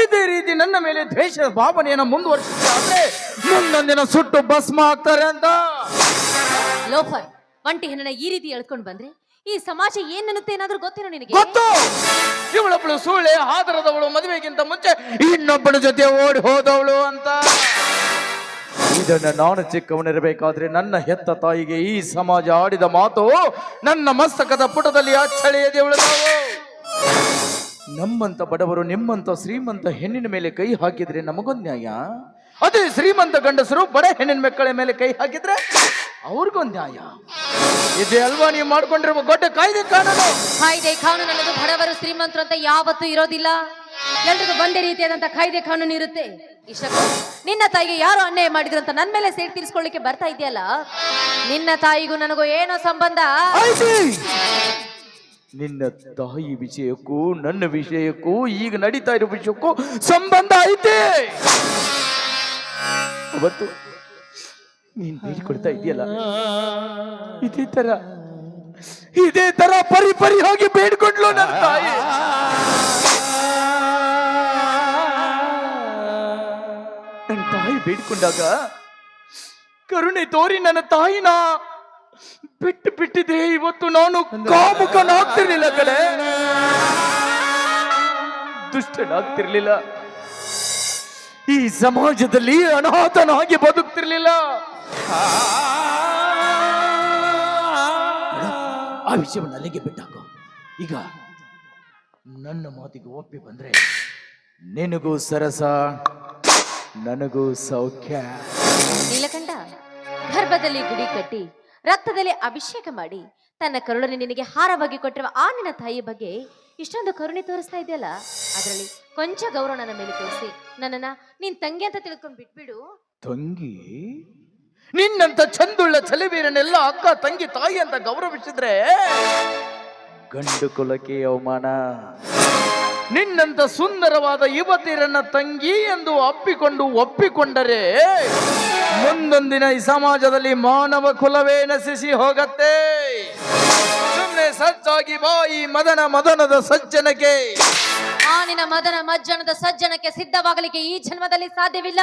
ಇದೇ ರೀತಿ ನನ್ನ ಮೇಲೆ ದ್ವೇಷದ ಭಾವನೆಯನ್ನು ಮುಂದುವರಿಸಿದ್ರೆ ಮುಂದೊಂದಿನ ಸುಟ್ಟು ಭಸ್ಮ ಆಗ್ತಾರೆ ಅಂತ. ಲೋಫರ್, ಒಂಟಿ ಹೆಣ್ಣನ ಈ ರೀತಿ ಎಳ್ಕೊಂಡ್ ಬಂದ್ರೆ ಈ ಸಮಾಜ ಏನನ್ನುತ್ತೆ ಏನಾದ್ರೂ ಗೊತ್ತೇನೋ ನಿನಗೆ? ಗೊತ್ತು. ಇವಳೊಬ್ಬಳು ಸೂಳೆ ಹಾದರದವಳು, ಮದುವೆಗಿಂತ ಮುಂಚೆ ಇನ್ನೊಬ್ಬಳ ಜೊತೆ ಓಡಿ ಹೋದವಳು ಅಂತ. ಇದನ್ನ ನಾನು ಚಿಕ್ಕವನಿರಬೇಕಾದ್ರೆ ನನ್ನ ಹೆತ್ತ ತಾಯಿಗೆ ಈ ಸಮಾಜ ಆಡಿದ ಮಾತು ನನ್ನ ಮಸ್ತಕದ ಪುಟದಲ್ಲಿ ಅಚ್ಚಳಿಯದೆ ಉಳಿದವು. ನಮ್ಮಂತ ಬಡವರು ನಿಮ್ಮಂತ ಶ್ರೀಮಂತ ಹೆಣ್ಣಿನ ಮೇಲೆ ಕೈ ಹಾಕಿದ್ರೆ ನಮಗೊಂದು ನ್ಯಾಯ, ಅದೇ ಶ್ರೀಮಂತ ಗಂಡಸರು ಬಡ ಹೆಣ್ಣಿನ ಮಕ್ಕಳ ಮೇಲೆ ಕೈ ಹಾಕಿದ್ರೆ ಅವ್ರಿಗೊಂದು ನ್ಯಾಯ. ಇದೇ ಅಲ್ವಾ ನೀವು ಮಾಡ್ಕೊಂಡಿರುವ ದೊಡ್ಡ ಕಾಯ್ದೆ ಕಾನೂನು? ಕಾಯ್ದೆ ಕಾನೂನು ಅನ್ನೋದು ಬಡವರು ಶ್ರೀಮಂತರು ಅಂತ ಯಾವತ್ತೂ ಇರೋದಿಲ್ಲ. ಎಲ್ರಿಗೂ ಒಂದೇ ರೀತಿಯಾದಂತ ಕಾಯ್ದೆ ಕಾನೂನು ಇರುತ್ತೆ. ಇಷ್ಟಕ್ಕೂ ನಿನ್ನ ತಾಯಿಗೆ ಯಾರು ಅನ್ಯಾಯ ಮಾಡಿದ್ರು ಅಂತ ನನ್ನ ಮೇಲೆ ಸೇರಿ ತೀರಿಸ್ಕೊಳ್ಳಿಕ್ಕೆ ಬರ್ತಾ ಇದೆಯಲ್ಲ, ನಿನ್ನ ತಾಯಿಗೂ ನನಗೂ ಏನೋ ಸಂಬಂಧ? ನಿನ್ನ ತಾಯಿ ವಿಷಯಕ್ಕೂ ನನ್ನ ವಿಷಯಕ್ಕೂ ಈಗ ನಡೀತಾ ಇರೋ ವಿಷಯಕ್ಕೂ ಸಂಬಂಧ ಐತೆ. ಅವತ್ತು ನೀನ್ ಬೇಡಿಕೊಳ್ತಾ ಇದೆಯಲ್ಲ, ಇದೇ ತರ ಪರಿ ಪರಿ ಹೋಗಿ ಬೇಡ್ಕೊಂಡ್ಲು ನನ್ನ ತಾಯಿ. ನನ್ನ ತಾಯಿ ಬೇಡ್ಕೊಂಡಾಗ ಕರುಣೆ ತೋರಿ ನನ್ನ ತಾಯಿನ ಬಿಟ್ಟು ಬಿಟ್ಟಿದ್ರೆ ಇವತ್ತು ನಾನು ಕಾಮುಕನಾಗ್ತಿರ್ಲಿಲ್ಲ ಕಡೆ, ದುಷ್ಟನಾಗ್ತಿರ್ಲಿಲ್ಲ, ಈ ಸಮಾಜದಲ್ಲಿ ಅನಾಥನಾಗಿ ಬದುಕ್ತಿರ್ಲಿಲ್ಲ. ಆ ವಿಷಯವನ್ನು ಅಲ್ಲಿಗೆ ಬಿಟ್ಟಾಕೋ. ಈಗ ನನ್ನ ಮಾತಿಗೆ ಒಪ್ಪಿ ಬಂದ್ರೆ ನಿನಗೂ ಸರಸ, ನನಗೂ ಸೌಖ್ಯ. ನೀಲಕಂಠ, ಗರ್ಭದಲ್ಲಿ ಗುಡಿ ಕಟ್ಟಿ ರಕ್ತದಲ್ಲಿ ಅಭಿಷೇಕ ಮಾಡಿ ತನ್ನ ಕರುಳನ್ನು ನಿನಗೆ ಹಾರವಾಗಿ ಕೊಟ್ಟಿರುವ ಆ ನಿನ್ನ ತಾಯಿ ಬಗ್ಗೆ ಇಷ್ಟೊಂದು ಕರುಣೆ ತೋರಿಸ್ತಾ ಇದೆಯಲ್ಲ, ಅದರಲ್ಲಿ ಕೊಂಚ ಗೌರವ ನನ್ನ ಮೇಲೆ ತೋರಿಸಿ ನನ್ನನ್ನ ನಿನ್ ತಂಗಿ ಅಂತ ತಿಳ್ಕೊಂಡ್ ಬಿಟ್ಬಿಡು. ತಂಗಿ? ನಿನ್ನಂತ ಚಂದುಳ್ಳ ಚಲಿವೀರನೆಲ್ಲ ಅಕ್ಕ ತಂಗಿ ತಾಯಿ ಅಂತ ಗೌರವಿಸಿದ್ರೆ ಗಂಡು ಕುಲಕ್ಕೆ ಅವಮಾನ. ನಿನ್ನಂತ ಸುಂದರವಾದ ಯುವತಿಯರನ್ನ ತಂಗಿ ಎಂದು ಒಪ್ಪಿಕೊಂಡರೆ ಮುಂದೊಂದಿನ ಈ ಸಮಾಜದಲ್ಲಿ ಮಾನವ ಕುಲವೇ ನಶಿಸಿ ಹೋಗತ್ತೆ. ಸುಮ್ಮನೆ ಸಜ್ಜಾಗಿ ಬಾಯಿ ಮದನದ ಸಜ್ಜನಕ್ಕೆ. ಆ ನಿನ್ನ ಮಜ್ಜನದ ಸಜ್ಜನಕ್ಕೆ ಸಿದ್ಧವಾಗಲಿಕ್ಕೆ ಈ ಜನ್ಮದಲ್ಲಿ ಸಾಧ್ಯವಿಲ್ಲ.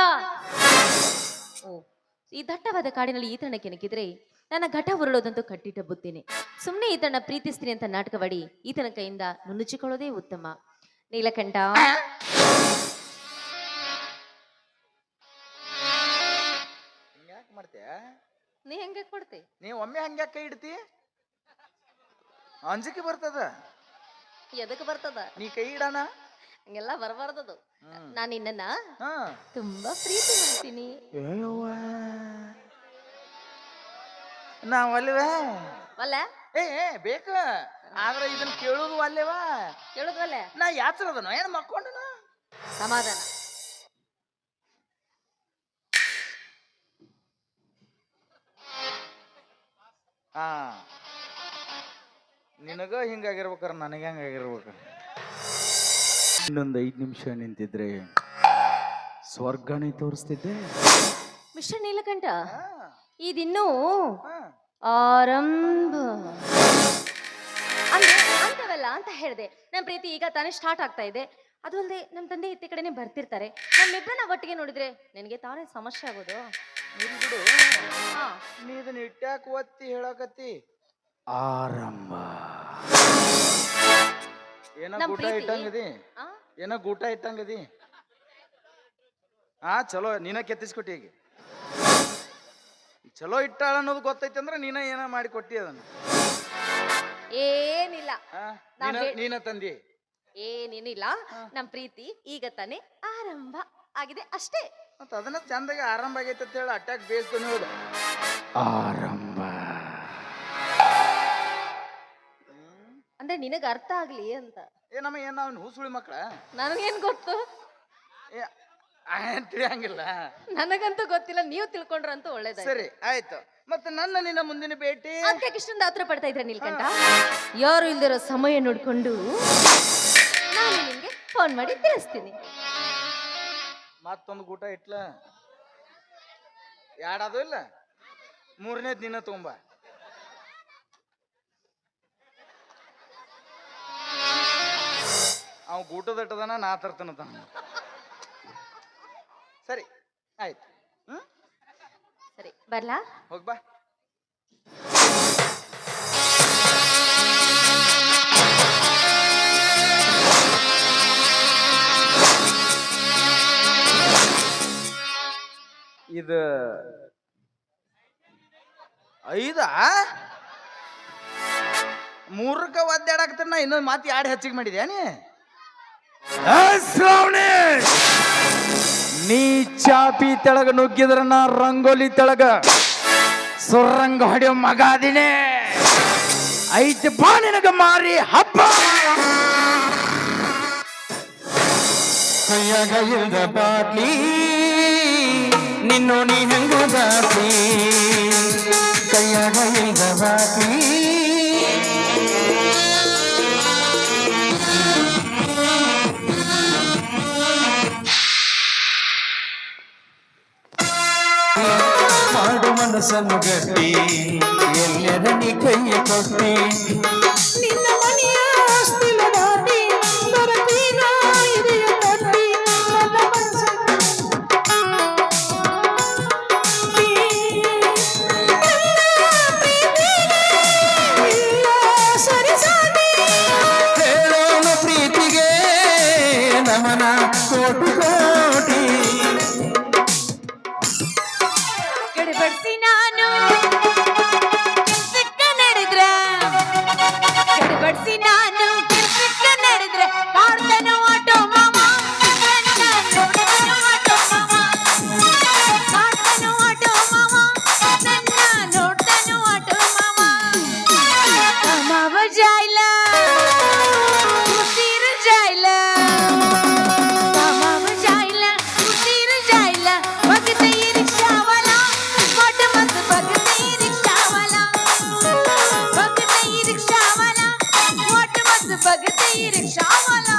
ಈ ದಟ್ಟವಾದ ಕಾಡಿನಲ್ಲಿ ಈತನ ಕೆಣಕಿದ್ರೆ ನನ್ನ ಘಟ ಉರುಳೋದಂತೂ ಕಟ್ಟಿಟ್ಟ ಬುದ್ಧಿನಿ. ಸುಮ್ಮನೆ ಈತನ ಪ್ರೀತಿಸ್ತೀನಿ ಅಂತ ನಾಟಕವಾಡಿ ಈತನ ಕೈಯಿಂದ ನುಣುಚಿಕೊಳ್ಳೋದೇ ಉತ್ತಮ. ನೀಲಕಂಠ, ನೀ ಹೆಂಗೆ ಕೊಡ್ತಿ? ನೀ ಒಮ್ಮೆ ಹಂಗ್ಯಾಕ ಕೈ ಇಡ್ತಿ? ಅಂಜಿಕೆ ಬರ್ತದ. ಎದಕ್ಕೆ ಬರ್ತದ? ನೀ ಕೈ ಇಡಣ ಹಂಗೆಲ್ಲ ಬರಬಾರ್ದದು. ನಾನು ನಿನ್ನ ತುಂಬಾ ಪ್ರೀತಿ ಮಾಡ್ತೀನಿ. ನಾವಲ್ವೇ ಅಲ್ಲ ಬೇಕ, ಆದ್ರೆ ಇದನ್ನ ಕೇಳುದು ಅಲ್ಲೇವಾ? ಕೇಳುದಲ್ಲ. ನಾ ಯಾತ್ರದ ಏನ್ ಮಕ್ಕೊಂಡನ? ಸಮಾಧಾನ. ನಿನಗ ಹಿಂಗಾಗಿರ್ಬೇಕಾರ, ನನಗೆ ಹಂಗಾಗಿರ್ಬೇಕ. ಇನ್ನೊಂದು 5 ನಿಮಿಷ ನಿಂತಿದ್ರೆ ಸ್ವರ್ಗನೇ ತೋರಿಸ್ತಿದ್ದೆ. ಮಿಸ್ಟರ್ ನೀಲಕಂಠ, ಇದಿನ್ನೂ ಆರಂಭ ಅಂತವಲ್ಲ ಅಂತ ಹೇಳಿದೆ. ನನ್ನ ಪ್ರೀತಿ ಈಗ ತಾನೇ ಸ್ಟಾರ್ಟ್ ಆಗ್ತಾ ಇದೆ. ಅದು ಅಲ್ಲದೆ ನಮ್ಮ ತಂದೆ ಇತ್ತ ಕಡೆನೆ ಬರ್ತಿರ್ತಾರೆ. ನಮ್ಮಿಬ್ಬರನ್ನ ಒಟ್ಟಿಗೆ ನೋಡಿದ್ರೆ ನನಗೆ ತಾನೇ ಸಮಸ್ಯೆ ಆಗೋದು. ನೀದನ್ನ ಇಟ್ಟಾಕ ಒತ್ತಿ ಹೇಳಕತ್ತಿ ಆರಂಭ. ಏನೋ ಗೂಟ ಇಟ್ಟಂಗದಿ, ಏನೋ ಗೂಟ ಇಟ್ಟಂಗದಿ. ಚಲೋ, ನೀನ ಕೆತ್ತಿಸ್ಕೊಟ್ಟಿ. ಈಗ ಚಲೋ ಇಟ್ಟಾಳ ಅನ್ನೋದು ಗೊತ್ತೈತಿ ಅಂದ್ರೆ ನೀನ ಏನ ಮಾಡಿ ಕೊಟ್ಟಿ ಅದನ್ನ. ಏನಿಲ್ಲ, ನೀನ ತಂದಿ. ಏನೇನಿಲ್ಲ, ನಮ್ ಪ್ರೀತಿ ಈಗ ತಾನೇ ಆರಂಭ ಆಗಿದೆ ಅಷ್ಟೇ. ಮತ್ತ ಅದನ್ನ ಚಂದಾಗಿ ಆರಂಭ ಆಗೈತೆ ಅಂತ ಹೇಳಿ ಅಟ್ಯಾಕ್ ಬೇಸ್ದು ನೀವು. ಆರಂಭ ಅಂದ್ರೆ ನಿನಗ ಅರ್ಥ ಆಗ್ಲಿ ಅಂತ. ಏನಮ್ಮ ಏನ್ ನಾವು ಸುಳಿ ಮಕ್ಕಳ? ನನಗೇನ್ ಗೊತ್ತು? ತಿಳಿಯಂಗಿಲ್ಲ. ನನಗಂತೂ ಗೊತ್ತಿಲ್ಲ, ನೀವು ತಿಳ್ಕೊಂಡ್ರಂತೂ ಒಳ್ಳೇದ. ಸರಿ ಆಯ್ತು. ಮತ್ತೆ ನನ್ನ ನಿನ್ನ ಮುಂದಿನ ಭೇಟಿ ಅದಕ್ಕೆ ಇಷ್ಟೊಂದು ಆತರ ಪಡ್ತಾ ಇದ್ರ ನೀಲ್ಕಂಠ? ಯಾರು ಇಲ್ದಿರೋ ಸಮಯ ನೋಡ್ಕೊಂಡು ನಾನು ನಿಮ್ಗೆ ಫೋನ್ ಮಾಡಿ ತಿಳಿಸ್ತೀನಿ. ಮತ್ತೊಂದು ಗೂಟ ಇಟ್ಲ ಯಾಡದು ಇಲ್ಲ, 3ನೇ ದಿನ ತುಂಬ. ಅವ್ ಗೂಟದಟ್ಟದನ ನಾ ತರ್ತನತ. ಸರಿ ಆಯ್ತು. ಸರಿ ಬರ್ಲಾ? ಹೋಗ್ಬಾ. ಇದು 5 3ಕ್ಕ ಒದ್ದಾಡಕತ್ತ ನಾ ಇನ್ನೊಂದು ಮಾತು 2 ಹೆಚ್ಚಿಗೆ ಮಾಡಿದ್ಯಾನಿ. ಶ್ರಾವಣಿ, ನೀ ಚಾಪಿ ತೆಳಗ ನುಗ್ಗಿದ್ರ ನಾ ರಂಗೋಲಿ ತೆಳಗ ಸುರಂಗ ಹೊಡೆಯೋ ಮಗ ಅದಿನೇ. ಐತಿ ಬಾ ನಿನಗ ಮಾರಿ ಹಬ್ಬ. ಕೈಯಾಗ ಇಲ್ದ ಬಾಟ್ಲಿ ನಿನ್ನೋಣಿ ಹೆಂಗ ಬಾಟ್ಲಿ, ಕೈಯಾಗ ಇಲ್ದ ಬಾಟ್ಲಿ. ಮಾಡು ಮನಸ್ಸನ್ನು ಗಟ್ಟಿ ಎಲ್ಲೆರ ನೀ ಕೈಯ ಕೊಟ್ಟಿ, ನಿನ್ನ ಮನೆಯ ಆಸ್ತಿಲ ದಾಟಿ ಬರತೀನ ಇದೆಯ ತಟ್ಟಿ. ನನ್ನ ಮನಸ್ಸನ್ನು ಹೇಳೋನು ಪ್ರೀತಿಗೆ ನಮನ ಕೋಟಿ ಕೋಟಿ. ಗಡಿಬಡಿಸಿ ನಾನು ಕೆಲ್ಸಕ್ಕ ನಡೆದ್ರ, ಗಡಿಬಡಿಸಿ ನಾನು ಕೆಲ್ಸಕ್ಕ ನಡೆದ್ರ ಕಾಡ್ತಾನ ಆಟೋ ಮಾಮ, ನನ್ನ ನೋಡ್ತಾನ ಆಟೋ ಮಾಮ, ಕಾಡ್ತಾನ ಆಟೋ ಮಾಮ, ನನ್ನ ನೋಡ್ತಾನ ಆಟೋ ಮಾಮ. ಮಾವ ಜಾಯ್ಲ ಉಸಿರು ಜಾಯ್ಲ, ಮಾವ ಜಾಯ್ಲ ಉಸಿರು ಜಾಯ್ಲ, ಬಗತೆ ಈ ರಿಕ್ಷಾವಾಲಾ मोट मत बगते रिक्शावाला, बगते रिक्शावाला, मोट मत बगते रिक्शावाला.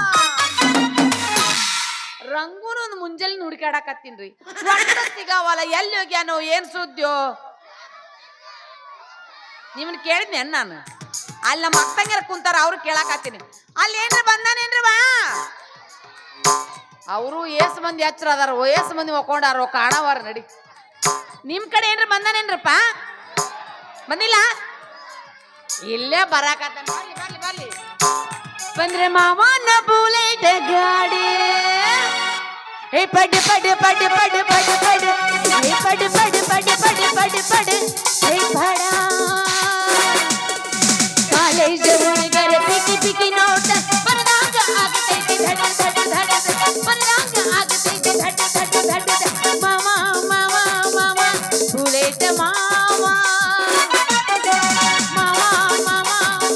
ರಂಗೂನು ಒಂದು ಮುಂಜಾನೆ ಹುಡುಕಾಡಕತ್ತೀನ್ರಿ, ಒಟ್ಟ ಸಿಗಾವಲ್ಲ. ಎಲ್ಲಿ ಹೋಗ್ಯಾನೋ ಏನ್ ಸುದ್ದಿಯೋ ನಿಮ್ಮನ್ನ ಕೇಳಿದ್ನೆ ನಾನು. ಅಲ್ಲಿ ನಮ್ಮ ಅಕ್ಕಂಗಿರ ಕುಂತಾರ, ಅವ್ರು ಕೇಳಾಕತ್ತೀನಿ. ಅಲ್ಲಿ ಏನ್ರ ಬಂದಾನೇನ್ರಿ ಬಾ. ಅವರು ಏಸ್ ಮಂದಿ ಹಚ್ಚರ ಅದಾರ, ಏಸ್ ಮಂದಿ ಒಕ್ಕೊಂಡಾರೋ ಕಾಣವಾರ. ನಡಿ, ನಿಮ್ ಕಡೆ ಏನ್ರ ಬಂದಾನೇನ್ರಪ್ಪ? ಬಂದಿಲ್ಲ? ಇಲ್ಲೇ ಬರಾಕತ್ತ. ಬರ್ಲಿ ಬರ್ಲಿ ಬರ್ಲಿ. ಬಂದ್ರೆ ಮಾವನ ಬುಲೆಟ್ ಗಾಡಿ, ಹೇ ಪಡ್ ಪಡ್ ಪಡ್ ಪಡ್ ಪಡ್ ಪಡ್, ಹೇ ಪಡ್ ಪಡ್ ಪಡ್ ಪಡ್ ಪಡ್ ಪಡ್, ಹೇ ಪಡ ಕಾಲೇಜ್ ಹುಡುಗರ ಪಿಕಿ ಪಿಕಿ ನೋಟ ಬರದಾಗ ಆಗತೈತಿ ಧಡ ಧಡ ಧಡ, ಬರದಾಗ ಆಗತೈತಿ ಧಡ ಧಡ ಧಡ. ಮಾವ ಮಾವ ಮಾವ ಬುಲೆಟ್ ಮಾವ, ಮಾವ ಮಾವ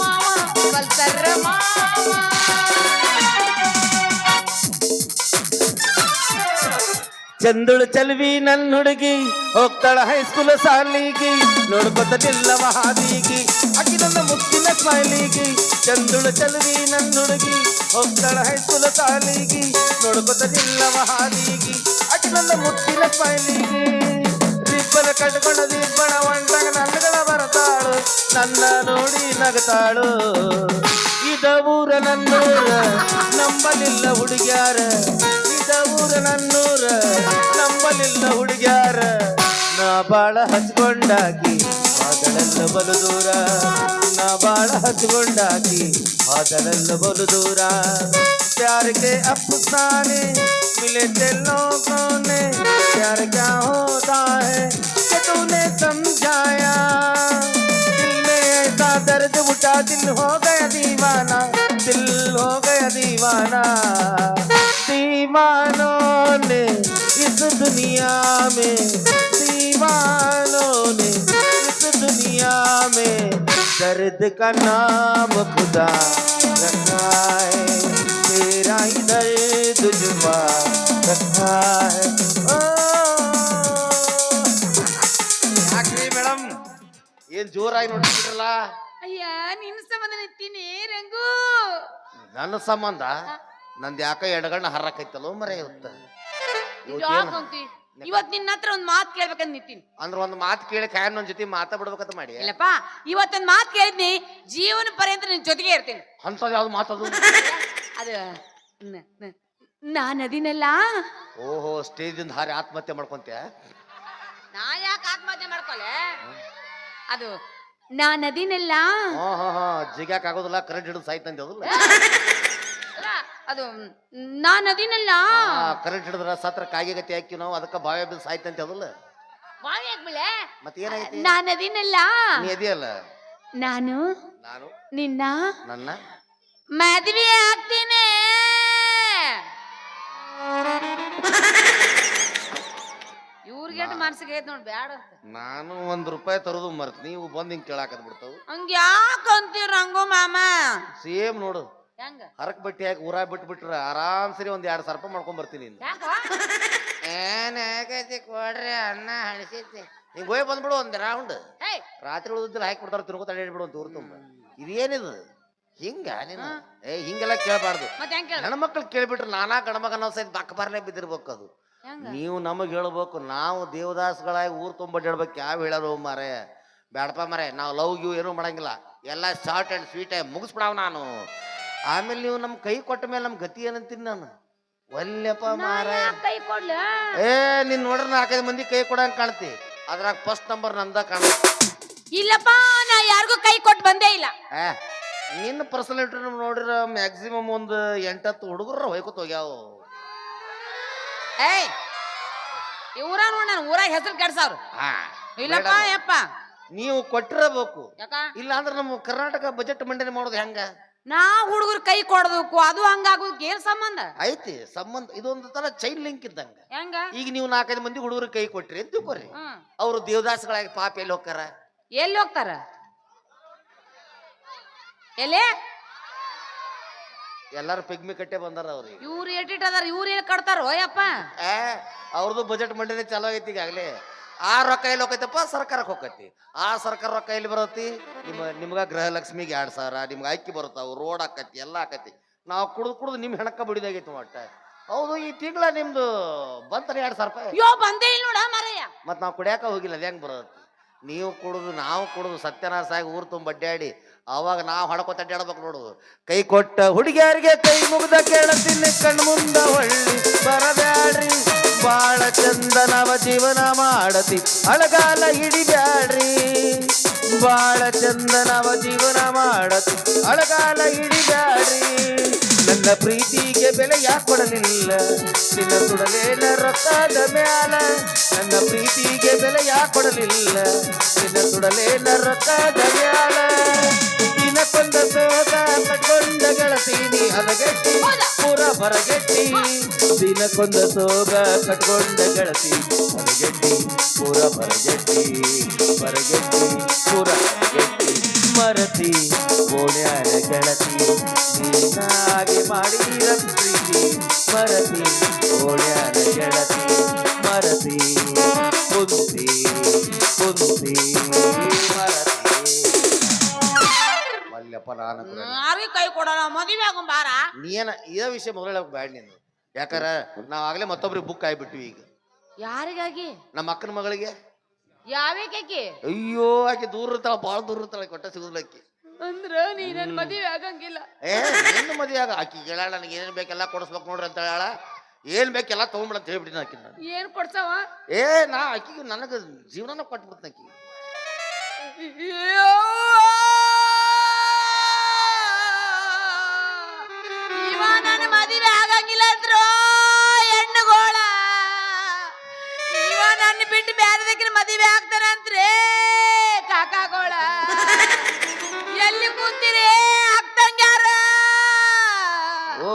ಮಾವ ಪಲ್ಸರ್ ಮಾವ. ಚಂದುಳು ಚಲ್ವಿ ನನ್ನ ಹುಡುಗಿ ಹೋಗ್ತಾಳ ಹೈಸ್ಕೂಲ್ ಸಾಲಿಗಿ, ನೋಡ್ಕೊತ ನಿಲ್ಲವ ಹಾದಿಗಿ ಅಕ್ಕಿ ನನ್ನ ಮುತ್ತಿನ ಸ್ಮೈಲಿಗಿ. ಚಂದುಳು ಚಲ್ವಿ ನನ್ನ ಹುಡುಗಿ ಹೋಗ್ತಾಳ ಹೈಸ್ಕೂಲ್ ಸಾಲಿಗಿ, ನೋಡ್ಕೊತ ನಿಲ್ಲವ ಹಾದಿಗಿ ಅಕ್ಕಿ ನನ್ನ ಮುತ್ತಿನ ಸ್ಮೈಲಿಗಿ. ರಿಬ್ಬನ ಕಟ್ಕೊಂಡು ದಿಬ್ಬಣ ಒಂಟಾಗ ನನ್ನಗಳ ಬರ್ತಾಳು, ನನ್ನ ನೋಡಿ ನಗತಾಳು. ಇದ ಊರ ನನ್ನೂರ ನಂಬಲಿಲ್ಲ ಹುಡುಗ್ಯಾರ, ಇದ ಊರ ನನ್ನೂರ ನಂಬಲಿಲ್ಲ ಹುಡುಗ್ಯಾರ. ನಾ ಬಾಳ ಹಚ್ಕೊಂಡಾಕಿ ಅದಳೆಲ್ಲ ಬಲು ದೂರ, ನಾ ಬಾಳ ಹಚ್ಕೊಂಡಾಕಿ ಅದಳೆಲ್ಲ ಬಲು ದೂರ. प्यार के अफसाने मिले थे लोगों ने, प्यार क्या होता है कि तूने समझाया. दिल में ऐसा दर्द उठा, दिल हो गया दीवाना, दिल हो गया दीवाना. दीवानों ने इस दुनिया में, दीवानों ने इस दुनिया में दर्द का नाम खुदा रखा है, तेरा ही दर्द जुबा रखा है. ಯಾಕ್ರಿ ಮೇಡಮ್ ಏನ್ ಜೋರಾಗಿ ನೋಡ್ತಿದ್ರಲ್ಲ? ಅಯ್ಯ ನಿನ್ನ ಸಂಬಂಧ ನಿಂತೀನಿ ರಂಗು. ನನ್ನ ಸಂಬಂಧ ನಂದು ಯಾಕ ಎಡಗಣ್ಣ ಹರ್ರಕೈತಲ್ಲೋ ಮರ ಇವತ್ತು. ಇವತ್ ನಿನ್ನ ಹತ್ರ ಒಂದ್ ಮಾತು ಕೇಳ್ಬೇಕಂತ ನಿಂತೀನಿ. ಅಂದ್ರ ಒಂದ್ ಮಾತು ಕೇಳಿ ಕಾಯನ್ ನನ್ ಜೊತೆ ಮಾತಾಡ್ಬಿಡ್ಬೇಕಂತ ಮಾಡಿ. ಇಲ್ಲಪ್ಪ, ಇವತ್ತೊಂದ್ ಮಾತು ಕೇಳಿದ್ನಿ, ಜೀವನ ಪರ್ಯಂತ ನಿನ್ ಜೊತೆಗೆ ಇರ್ತೀನಿ. ಅಂತದ್ ಯಾವ್ದು ಮಾತದು? ಅದು ನಾನು ಅದಿನಲ್ಲ. ಓಹೋ ಸ್ಟೇಜಿಂದ ಹಾರಿ ಆತ್ಮಹತ್ಯೆ ಮಾಡ್ಕೊಂತ್ಯ? ನಾ ಯಾಕೆ ಆತ್ಮಹತ್ಯೆ ಮಾಡ್ಕೊಲೆ? ಅದು ನಾನು ಅದಿನಲ್ಲ. ಹಾ ಜಿಗ್ಯಾಕ್ ಆಗೋದಿಲ್ಲ, ಕರೆಂಟ್ ಹಿಡಿದು ಸಾಯ್ತಂತೆ ಅದಲ್ಲ. ಅದು ನಾನು ಅದಿನಲ್ಲ. ಕರೆಂಟ್ ಹಿಡಿದ್ರ ಸತ್ರ ಕಾಯಿಗೆ ಗತಿ ಹಾಕಿ ನಾವು ಅದಕ್ಕೆ ಬಾವಿ ಬಿದ್ದು ಸಾಯ್ತಂತೆ ಅದಲ್ಲ. ಬಾವಿ ಆಗ್ಬಿಳೆ. ಮತ್ತೆ ಏನಾಯ್ತು? ನಾನು ಅದಿನಲ್ಲ. ನೀ ಅದಿಯಲ್ಲ. ನಾನು ನಿನ್ನ ನನ್ನ ಮದ್ವೆ ಆಗ್ತೀನಿ. ಇವ್ರಿಗೆಟ್ ಮನ್ಸಿಗೆ ಐತ್ ನೋಡ್ ಬ್ಯಾಡ. ನಾನು ₹1 ತರೋದು ಮರ್ತ್ ನೀವು ಬಂದ್ ಹಿಂಗ್ ಕೇಳಾಕದ್ ಬಿಡ್ತಾವ. ಹಂಗ ಯಾಕಂತೀರ ರಂಗು ಮಾಮ? ಸೇಮ್ ನೋಡು, ಹೆಂಗ ಹರಕ್ ಬಟ್ಟಿ ಹಾಕಿ ಊರಾಗ ಬಿಟ್ಬಿಟ್ರ ಆರಾಮ್ ಸರಿ ₹2,000 ಮಾಡ್ಕೊಂಡ್ ಬರ್ತೀನಿ. ಏನಾಗೈತಿ ಕೊಡ್ರಿ ಅನ್ನ ಹಣಿಸೈತಿ ಹಿಂಗ್ ಹೋಗಿ ಬಂದ್ಬಿಡು ಒಂದ್ ರೌಂಡ್. ರಾತ್ರಿ ಉಳಿದಿಲ್ಲ ಹಾಕಿ ಬಿಡ್ತಾರ, ತಿನ್ಕೋತ ಅಡ್ಯಾಡ್ಬಿಡು ಒಂದು ಊರು ತುಂಬ. ಇದೇನಿದು ಹಿಂಗ ನೀನು? ಹಿಂಗೆಲ್ಲ ಕೇಳಬಾರ್ದು. ಹೆಣ್ಮಕ್ಳು ಕೇಳ್ಬಿಟ್ರೆ ನಾನಾ ಗಣಮಗ ಅನ್ನೋ ಸೈತ್ ಬಕ್ಕಬಾರ್ಲೆ ಬಿದ್ದಿರ್ಬೇಕು. ಅದು ನೀವು ನಮಗ್ ಹೇಳ್ಬೇಕು. ನಾವು ದೇವದಾಸಗಳಾಗಿ ಊರ್ ತುಂಬ ಅಡ್ಯಾಡ್ಬೇಕು. ಯಾವ ಹೇಳೋರು ಮಾರೇ? ಬ್ಯಾಡಪ್ಪ ಮಾರೇ, ನಾವು ಲವ್ ಗಿವ್ ಏನೂ ಮಾಡಂಗಿಲ್ಲ. ಎಲ್ಲ ಶಾರ್ಟ್ ಅಂಡ್ ಸ್ವೀಟ್ ಆಗಿ ಮುಗಿಸ್ಬಿಡಾವ್ ನಾನು. ಆಮೇಲೆ ನೀವು ನಮ್ ಕೈ ಕೊಟ್ಟ ಮೇಲೆ ನಮ್ ಗತಿ ಏನಂತೀನಿ ನಾನು? ಒಲ್ಲೆಪ್ಪ ಮಾರ. ನೀನ್ ನೋಡ್ರ 4-5 ಮಂದಿ ಕೈ ಕೊಡಂಗ್ ಕಾಣ್ತಿ, ಅದ್ರಾಗ ಫಸ್ಟ್ ನಂಬರ್ ನಂದ ಕಾಣ. ಇಲ್ಲಪ್ಪ, ನಾ ಯಾರಿಗೂ ಕೈ ಕೊಟ್ಟು ಬಂದೇ ಇಲ್ಲ. ನಿನ್ನ ಪರ್ಸನಾಲಿಟಿ ನೋಡಿರ ಮ್ಯಾಕ್ಸಿಮಮ್ ಒಂದು 8-10 ಹುಡುಗರ ಹೊಯ್ಕೊತ ಹೋಗ್ಯಾವ. ಇವ್ರ ನೋಡ್ ನಾನು ಊರಾಗ ಹೆಸರು ಕೆಡ್ಸಾವ್ರು. ಇಲ್ಲಪ್ಪ ಯಪ್ಪ, ನೀವು ಕೊಟ್ಟಿರಬೇಕು. ಇಲ್ಲ ಅಂದ್ರೆ ನಮ್ಮ ಕರ್ನಾಟಕ ಬಜೆಟ್ ಮಂಡನೆ ಮಾಡೋದು ಹೆಂಗ? ನಾ ಹುಡುಗರು ಕೈ ಕೊಡೋದಕ್ಕೂ ಅದು ಹಂಗಾಗೋದಕ್ಕೆ ಏನ್ ಸಂಬಂಧ ಐತಿ? ಸಂಬಂಧ ಇದೊಂದು ತರ ಚೈನ್ ಲಿಂಕ್ ಇದ್ದಂಗ. ಹೆಂಗ? ಈಗ ನೀವು 4-5 ಮಂದಿ ಹುಡುಗರು ಕೈ ಕೊಟ್ರಿ ಅಂತ ತಿಳ್ಕೊರಿ, ಅವ್ರು ದೇವದಾಸಗಳಾಗಿ ಪಾಪ ಎಲ್ಲಿ ಹೋಗ್ತಾರ? ಎಲ್ಲಿ ಹೋಗ್ತಾರ? ಎಲ್ಲೇ? ಎಲ್ಲಾರು ಪಿಗ್ಮಿ ಕಟ್ಟೆ ಬಂದಾರ ಅವ್ರಿಗೆ. ಇವ್ರು ಎಟ್ಟಿಟ್ ಅದಾರ, ಇವ್ರು ಏನ್ ಕಟ್ತಾರೋ ಯಪ್ಪ? ಅವ್ರದ್ದು ಬಜೆಟ್ ಮಂಡನೆ ಚಾಲೂ ಆಗೈತಿ ಈಗಾಗಲೇ. ಆ ರೊಕ್ಕ ಎಲ್ಲಿ ಹೋಗೈತಪ್ಪ? ಸರ್ಕಾರಕ್ಕೆ ಹೋಗತಿ. ಆ ಸರ್ಕಾರ ರೊಕ್ಕ ಎಲ್ಲಿ ಬರತ್ತಿ? ನಿಮ್ಗ ಗೃಹಲಕ್ಷ್ಮಿಗೆ 2,000, ನಿಮ್ಗೆ ಅಕ್ಕಿ ಬರ್ತಾವ, ರೋಡ್ ಆಕತಿ, ಎಲ್ಲ ಆಕತಿ. ನಾವು ಕುಡ್ದು ನಿಮ್ ಹೆಣಕ್ಕ ಬಡಿದಾಗೈತಿ ಒಟ್ಟ. ಹೌದು, ಈ ತಿಂಗಳ ನಿಮ್ದು ಬಂತಾರೆ ₹2,000. ಯೋ ಬಂದೇ ಇಲ್ಲ ನೋಡ ಮಾರಯ್ಯ. ಮತ್ ನಾವು ಕುಡಿಯಾಕ ಹೋಗಿಲ್ಲ, ಅದ ಹೆಂಗ್ ಬರತ್ತೆ? ನೀವು ಕುಡುದು ನಾವು ಕುಡುದು ಸತ್ಯನಾಶ ಆಗಿ ಊರು ತುಂಬ ಅಡ್ಡಾಡಿ ಅವಾಗ ನಾವು ಹೊಡ್ಕೊತ ಅಡ್ಡಾಡ್ಬೇಕು ನೋಡು. ಕೈ ಕೊಟ್ಟ ಹುಡುಗಿಯರಿಗೆ ಕೈ ಮುಗ್ದ ಕೇಳತೀನಿ, ಕಣ್ ಮುಂದ ಹೊಳ್ಳಿ ಬರಬ್ಯಾಡ್ರಿ. ಬಾಳ ಚಂದನವ ಜೀವನ ಮಾಡತಿ, ಅಳಗಾಲ ಹಿಡಿಬ್ಯಾಡ್ರಿ. ಬಾಳ ಚಂದನವ ಜೀವನ ಮಾಡತಿ, ಅಳಗಾಲ ಹಿಡಿಬ್ಯಾಡ್ರಿ. ನನ್ನ ಪ್ರೀತಿಗೆ ಬೆಲೆ ಯಾಕೆ ಕೊಡಲಿಲ್ಲ? ನಿನ್ನ ಸುಡಲೇನ ರೊಕ್ಕದ ಮ್ಯಾಲ. ನನ್ನ ಪ್ರೀತಿಗೆ ಬೆಲೆ ಯಾಕೆ ಕೊಡಲಿಲ್ಲ? ನಿನ್ನ ಸುಡಲೇನ ರೊಕ್ಕದ ಮ್ಯಾಲ. ದಿನಕ್ಕೊಂದ ಸೋಗ ಕಟ್ಕೊಂಡ ಗೆಳತೀನಿ ಹದಗೆಟ್ಟಿ ಪೂರ ಬರಗೆಟ್ಟಿ. ದಿನಕ್ಕೊಂದ ಸೋಗ ಕಟ್ಕೊಂಡ ಗೆಳತಿ ಹದಗೆಟ್ಟಿ ಪೂರ ಬರಗೆಟ್ಟಿ. ಬರಗೆಟ್ಟಿ ಪೂರ ಬರಗೆಟ್ಟಿ ಮರತಿ ಓಣ್ಯಾರ ಗೆಳತಿ. ನೀನಾಗೆ ಮಾಡಿರ ಪ್ರೀತಿ ಮರತಿ ಓಣ್ಯಾರ ಗೆಳತಿ. ಮರತಿ ಕುಂತಿ ಕುಂತಿ ಮರತಿ. ಮಲ್ಲಪ್ಪ ನಾನು ಯಾರಿಗೆ ಕೈ ಕೊಡೋಣ? ಮದುವೆ ಆಗೋ ಬಾರ. ನೀನ ಇದೇ ವಿಷಯ ಮೊದಲ ಬ್ಯಾಡ ನೀನು. ಯಾಕಾರ ನಾವ್ ಆಗ್ಲೇ ಮತ್ತೊಬ್ರಿಗೆ ಬುಕ್ ಆಗ್ಬಿಟ್ವಿ. ಈಗ ಯಾರಿಗಾಗಿ? ನಮ್ಮ ಅಕ್ಕನ ಮಗಳಿಗೆ. ಯಾವೇಕಿ? ಅಯ್ಯೋ, ಆಕೆ ದೂರ ಇರ್ತಾಳ, ಬಾಳ ದೂರ ಇರ್ತಾಳ, ಕೊಟ್ಟ ಸಿಗುದಿಲ್ಲಕ್ಕಿ. ಅಂದ್ರ ನೀ ನನ್ ಮದುವೆ ಆಗಂಗಿಲ್ಲ. ನಿನ್ನ ಮದುವೆ ಆಗ ಆಕಿ ಹೇಳ ನನಗೆ ಏನ್ ಬೇಕೆಲ್ಲ ಕೊಡಿಸ್ಬೇಕು ನೋಡ್ರಿ ಅಂತ ಹೇಳ. ಏನ್ ಬೇಕೆಲ್ಲ ತಗೊಂಡ್ಬಿಡ ಅಂತ ಹೇಳ್ಬಿಟ್ಟಿನ ಆಕಿ. ನಾನು ಏನ್ ಕೊಡ್ಸವ? ನಾ ಆಕಿಗೆ ನನಗ ಜೀವನನ ಕೊಟ್ಬಿಡ್ತೀನಿ ಆಕಿ. ಇವ ನನ್ನ ಮದುವೆ ಆಗಂಗಿಲ್ಲ ಅಂದ್ರು ಹೆಣ್ಣುಗೋಳ. ಇವ ನನ್ನ ಬಿಟ್ಟು ಬ್ಯಾರದಕ್ಕಿನ ಮದುವೆ ಆಗ್ತಾನಂತ್ರಿ ಕಾಕಾಗೋಳ. ಎಲ್ಲಿ ಕೂತೀರಿ ಅಕ್ಕಂಗ್ಯಾರ? ಓ,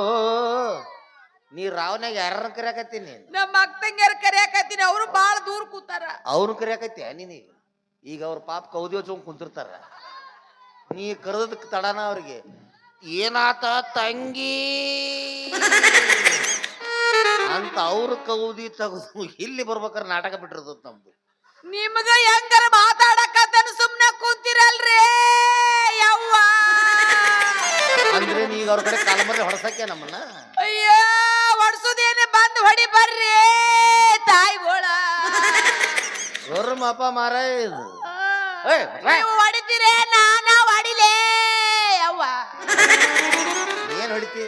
ನೀ ರಾವನಾಗ ಯಾರನ್ನ ಕರಿಯಾಕತ್ತೀನಿ? ನಮ್ಮ ಅಕ್ಕಂಗ್ಯಾರ ಕರಿಯಾಕತ್ತೀನಿ. ಅವರು ಬಾಳ ದೂರ ಕೂತಾರ. ಅವ್ರನ್ನ ಕರಿಯಾಕತ್ತಿ ನೀನು? ಈಗ ಅವ್ರ ಪಾಪ ಕೌದಿ ಹಚ್ಕೊಂಡ್ ಕುಂತಿರ್ತಾರ. ನೀ ಕರೆದಕ್ಕೆ ತಡನ ಅವ್ರಿಗೆ ಏನಾತ ತಂಗಿ ಅಂತ ಅವ್ರ ಕೌದಿ ತಗದು ಇಲ್ಲಿ ಬರ್ಬೇಕಾರೆ ನಾಟಕ ಬಿಟ್ಟಿರ್ತದ ನಮ್ದು. ನಿಮ್ಗ ಹೆಂಗಾರ ಮಾತಾಡಕತ್ತನ ಸುಮ್ನೆ ಕುಂತಿರಲ್ರಿ ಯವ್ವ. ಅಂದ್ರೆ ನೀಗ ಅವ್ರ ಕಡೆ ಕಾಲಮರ್ರಿ ಹೊಡ್ಸಕ್ಕೆ ನಮ್ಮನ್ನ? ಅಯ್ಯೋ, ಹೊಡ್ಸುದೇನೆ ಬಂದು ಹೊಡಿ ಬರ್ರಿ ತಾಯಿಗೋಳ. ಮಾಪ ಮಾರ ಇದು ನೀವು ಹೊಡಿತೀರೇ ನಾನ ಹೊಡಿಲೇ ಯವ್ವ. ಏನ್ ಹೊಡಿತಿ?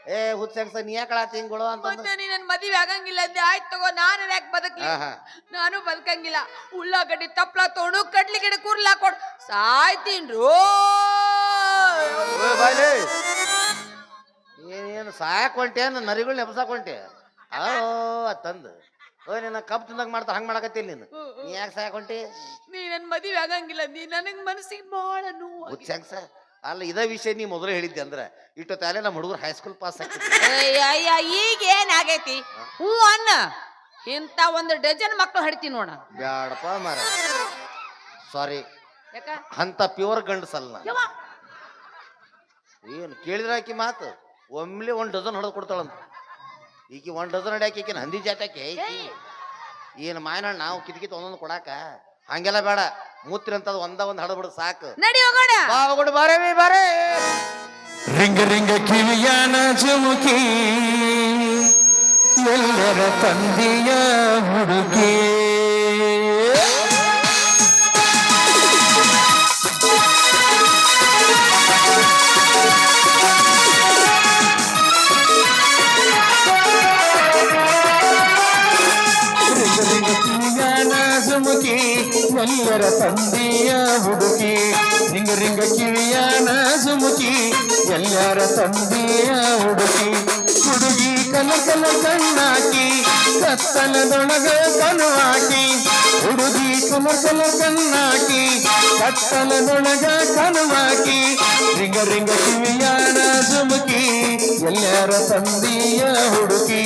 ಏ ಹುಚ್ಚಂಗ್ಸ ನೀ ಯಾಕಳಾತಿ ಹಿಂಗಳು ಅಂತಂದು ಮತ್ತೆ ನೀ ನನ್ ಮದುವೆ ಆಗಂಗಿಲ್ಲ ಅಂದೆ ಆಯ್ತು ತಗೋ ನಾನು ಯಾಕೆ ಬದುಕ್ಲಿ ಆಹಾ. ನಾನು ಬದುಕಂಗಿಲ್ಲ ಉಳ್ಳಾಗಡ್ಡಿ ತಪ್ಲ ತೊಗೊಂಡು ಕಡ್ಲಿ ಗಿಡ ಕೂರ್ಲಾ ಕೊಡ್ ಸಾಯ್ತೀನ್ರೋ ಓ ಬಾಯ್ಲೆ ಏನೇನು ಸಾಯಕ್ ಹೊಂಟೆ ನರಿಗಳು ನೆಪಸಾಕ್ ಹೊಂಟೆ ತಂದು ಓ ನಿನ್ನ ಕಪ್ ತಿಂದಾಗ ಮಾಡ್ತಾ ಹಂಗ್ ಮಾಡಕತ್ತಿಲ್ಲ ನೀನು ನೀ ಯಾಕೆ ಸಾಯಕ್ ಹೊಂಟಿ ನೀ ನನ್ ಮದುವೆ ಆಗಂಗಿಲ್ಲ ನೀ ನನಗ್ ಮನಸ್ಸಿಗೆ ಬಹಳ ನೋವು ಹುಚ್ಚಂಗ್ಸ ಅಲ್ಲ ಇದ ವಿಷಯ ನೀ ಮೊದಲು ಹೇಳಿದ್ದೆ ಅಂದ್ರೆ ಇಟ್ಟು ತಾಲೆ ನಮ್ಮ ಹುಡುಗರು ಹೈಸ್ಕೂಲ್ ಪಾಸ್ ಆಗ್ತಿತ್ತು ಅಯ್ಯ ಈಗ ಏನಾಗೈತಿ ಹೂ ಅನ್ನ ಇಂತ ಒಂದು ಡಜನ್ ಮಕ್ಳು ಹಡ್ತೀನಿ ನೋಡ ಬ್ಯಾಡಪ್ಪ ಮಾರ ಸಾರಿ ಯಾಕ ಅಂತ ಪ್ಯೂರ್ ಗಂಡಸಲ್ಲ ನಾ. ಯವ್ವ, ಏನು ಕೇಳಿದ್ರ ಆಕಿ ಮಾತು ಒಮ್ಮೆಲೆ 1 ಡಜನ್ ಹೊಡೆದು ಕೊಡ್ತಾಳಂತ ಈಕಿ 1 ಡಜನ್ ಹೊಡ್ಯಾಕಿ ಈಕಿನ ಹಂದಿ ಜಾತಕ್ಕೆ ಏನು ಮಾಯನ ನಾವು ಕಿತ್ಕಿತ್ ಒಂದೊಂದು ಕೊಡಾಕ ಹಂಗೆಲ್ಲ ಬೇಡ ಮೂತ್ರಿ ಅಂತದ್ ಒಂದ್ ಹಡಬಿಡು ಸಾಕು ನಡಿ ಹೋಗೋಣ ಬಾ ಹೋಗೋಣ ಬಾರೇ ಬಾರೇ ರಿಂಗ ರಿಂಗ ಕಿವಿಯಾನ ಜುಮುಕಿ ಎಲ್ಲರ ತಂದೆಯ ಹುಡುಗಿ ಎಲ್ಲರ ತಂದೆಯ ಹುಡುಗಿ ರಿಂಗ ರಿಂಗ ಕಿವಿಯಾನ ಜುಮುಕಿ ಎಲ್ಲರ ತಂದೆಯ ಹುಡುಗಿ ಹುಡುಗಿ ಕಲರ್ ಕಲರ್ ಕಣ್ಣಾಕಿ ಕತ್ತಲದೊಳಗ ಕಣ್ಣು ಹಾಕಿ ಹುಡುಗಿ ಕಲರ್ ಕಲರ್ ಕಣ್ಣಾಕಿ ಕತ್ತಲದೊಳಗ ಕಣ್ಣು ಹಾಕಿ ರಿಂಗ ರಿಂಗ ಕಿವಿಯಾನ ಜುಮುಕಿ ಎಲ್ಲರ ತಂದೆಯ ಹುಡುಗಿ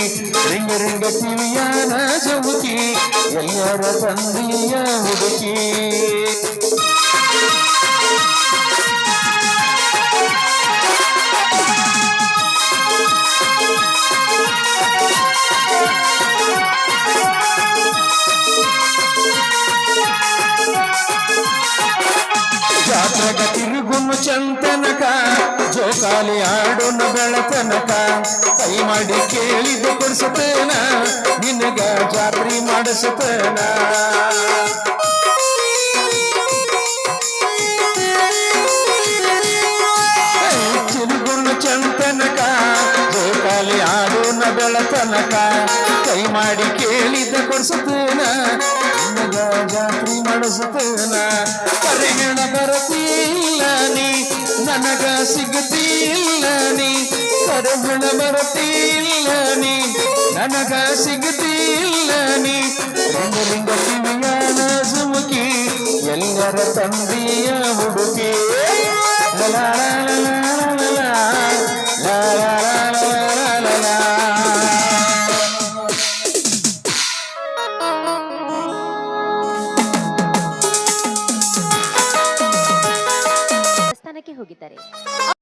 ರಿಂಗ ರಿಂಗ ಕಿವಿಯಾನ ಜುಮುಕಿ ಎಲ್ಲರ ತಂದೆಯ ಹುಡುಗಿ ಜಾತ್ರೆಗ ತಿರುಗುನು ಚಂತನಕ ಜೋಕಾಲಿ ಆಡೋನು ಬೆಳತನಕ ಕೈ ಮಾಡಿ ಕೇಳಿದ್ದು ಕೊಡಿಸುತ್ತೇನ ನಿನಗ ಜಾತ್ರೆ ಮಾಡಿಸುತ್ತೇನ ತಿರುಗುನು ಚಂತನಕ ಜೋಕಾಲಿ ಆಡೋನು ಬೆಳತನಕ ಕೈ ಮಾಡಿ ಕೇಳಿದ್ದ ಕೊಡಿಸುತ್ತೇನ ನಿನಗ ಜಾತ್ರೆ ಮಾಡಿಸುತ್ತೇನ ಕರೆಗಿಣ ಬರತಿಲ್ಲ ನೀ ನನಗ ಸಿಗತಿಲ್ಲ ನೀ ಕರೆಗಿಣ ಬರತಿಲ್ಲ ನೀ ನನಗ ಸಿಗತಿಲ್ಲ ನೀ ರಿಂಗ ರಿಂಗ ಕಿವಿಯಾನ ಜುಮುಕಿ ಎಲ್ಲರ ತಂದೆಯ ಹುಡುಗಿ ಲಲಾ ಲಲಾ ಲಲಾ ಲಲಾ ಸ್ಥಾನಕ್ಕೆ ಹೋಗಿದ್ದಾರೆ